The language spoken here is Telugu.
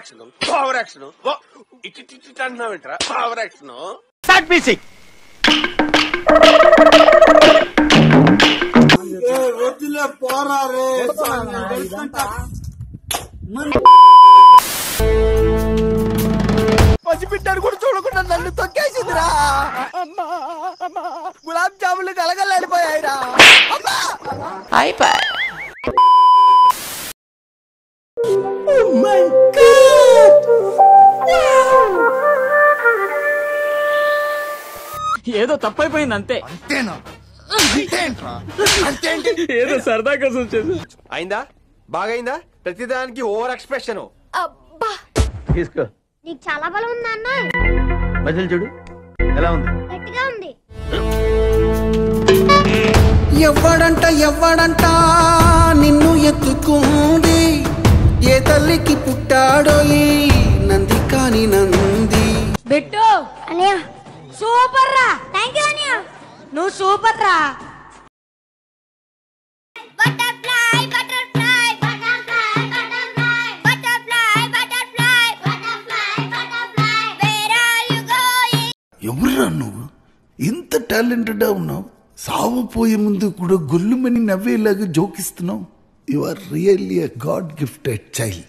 యాక్షన్ ఓవర్ యాక్షన్ ఇటు అంటున్నావేంట్రా ఓవర్ యాక్షన్ స్టార్ట్ మ్యూజిక్ వదిలే పోరా రే పసిపిట్టాడు కూడా చూడకుండా నన్ను తొక్కేసిందిరా గులాబ్ జాములు కలగలాడిపోయాయిరా అయిపోయి ఏదో తప్పైపోయింది అంతే. అంతేనా ఏదో సరదా కోసం చేసి. అయిందా బాగైందా ప్రతిదానికి ఓవర్ ఎక్స్ప్రెషన్ తీసుకో నీకు చాలా బలం ఉంది అన్న మధ్యలో చూడు ఎలా ఉంది గట్టిగా ఉంది ఎవ్వడంట నిన్ను ఎత్తుకుంది ఏ తల్లికి పుట్టాడో ఈ నంది కాని నంది బిట్టు అన్నయ్య సూపర్ రా. థ్యాంక్ యూ అన్నయ్య నువ్వు సూపర్ రా. Butterfly butterfly butterfly butterfly butterfly butterfly butterfly where are you going ఎవరురా నువ్వు ఇంత టాలెంటెడ్ ఉన్నావు సావు పోయే ముందు కూడా గొల్లుమని నవ్వేలాగా జోకిస్తున్నావు you are really a god gifted child